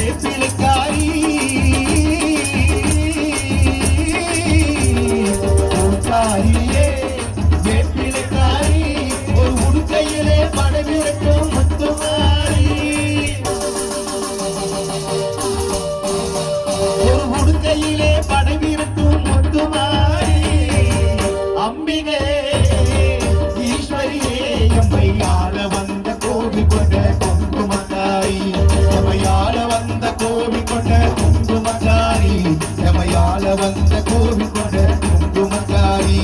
வேப்பிலக்காரி காரியே வேப்பிலக்காரி ஒரு உடுக்கையிலே படவிரட்டும் முத்துமாரி ஒரு உடுக்கையிலே படவிரட்டும் முத்துமாரி அம்பிகை ஈஸ்வரியே எம்மை ஆள வந்த கோவி கொண்ட குங்குமக்காரி எம்மை ஆள வந்த கோவி கொண்ட குங்குமக்காரி எம்மை ஆள வந்த கோவி கொண்ட குங்குமக்காரி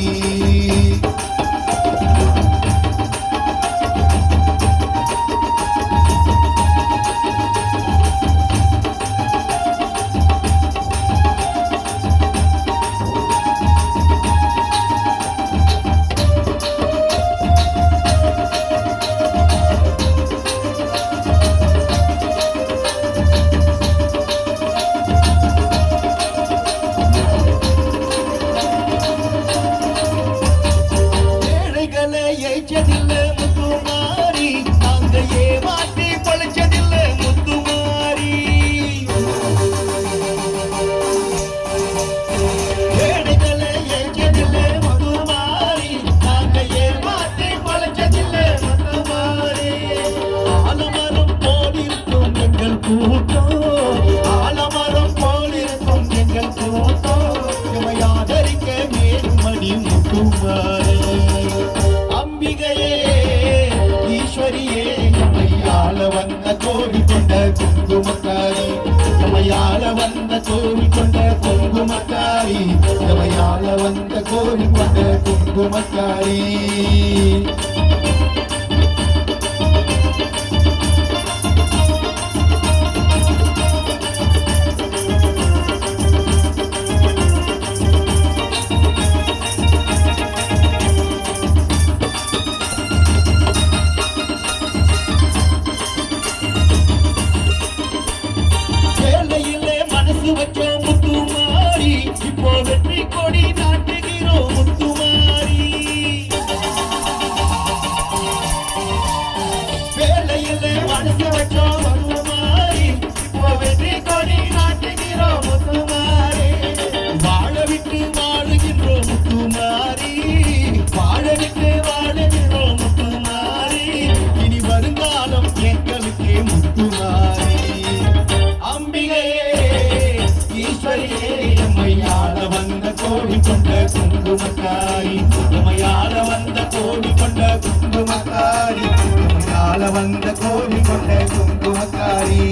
ஏச்சதில்ல முத்துமாரி நாங்க ஏமாற்றி பழச்சதில்ல முத்துமாரி ஏழைகளை ஏச்சதில்ல முத்துமாரி நாங்க ஏமாற்றி பழச்சதில்ல முத்துமாரி ஆலமரம் போலிருக்கும் எங்கள் கூட்டம் ஆலமரம் போலிருக்கும் எங்கள் கூட்டம் இவை ஆதரிக்க மேலுமணி முத்துமாரி ஈஸ்வரியே எம்மையாள வந்த கோவி கொண்ட குங்குமக்காரி எம்மையாள வந்த கோவி கொண்ட குங்குமக்காரி எம்மையாள வந்த கோவி கொண்ட குங்குமக்காரி வச்சோம் முத்துமாரி இப்போ வெற்றி கொடி நாட்டுகிறோம் முத்துமாரி வேலையில மனசு வச்சோம் முத்துமாரி இப்போ வெற்றி கொடி நாட்டுகிறோம் முத்துமாரி வாழ விட்டு வாழுகின்றோம் முத்துமாரி வாழ விட்டு வாழுகின்றோம் முத்துமாரி இனி வருங்காலம் எங்களுக்கே முத்துமாரி அம்பிகையே ஈஸ்வரியே எம்மையாள வந்த கோடி கொண்ட குங்குமக்காரி எம்மையாள வந்த கோடி கொண்ட குங்குமக்காரி எம்மையாள வந்த கோடி கொண்ட குங்குமக்காரி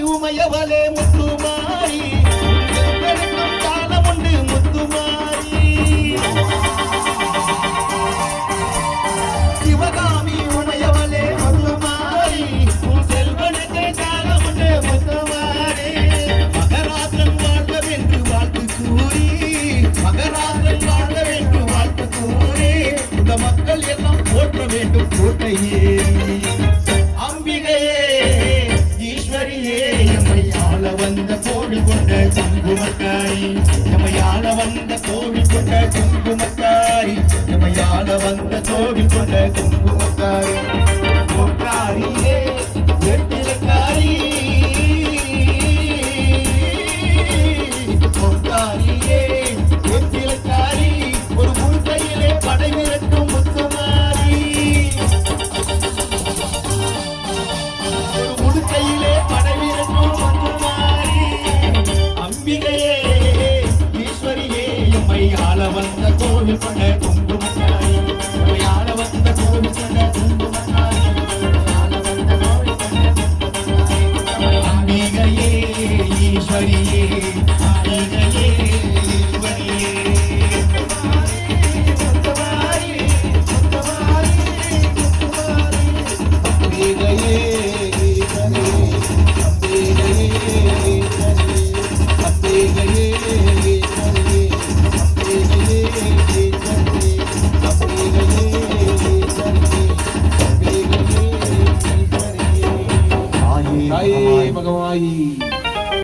உமையவளே முத்துமாரி காலம் உண்டு முத்துமாரி சிவகாமி உமையவளே முத்துமாரி செல்வனுக்கு காலம் உண்டு முத்துமாரி மகராசன் வாழ்வென்று வாழ்த்து கூறி மகராசன் வாழ்வென்று வாழ்த்து கூறி இந்த மக்கள் எல்லாம் போற்ற வேண்டும் கோட்டையே அம்பிகையே ஈஸ்வரியே எம்மையாள வந்த கோவி கொண்ட குங்குமக்காரி எம்மையாள வந்த கோவி கொண்ட குங்குமக்காரி எம்மையாள வந்த கோவி கொண்ட குங்குமக்காரி காரியே வெற்றிலக்காரி காரியே வெற்றிலக்காரி ஒரு முழுக்கையிலே படைவிரட்டும் முத்துமாரி கையிலே படைவிரட்டும் முத்துமாரி அம்பிகையே ஈஸ்வரியே எம்மையாள வந்த கோவில் கொண்ட குங்குமக்காரி எம்மையாள வந்த கோவில் கொண்ட தாயே மகமாயி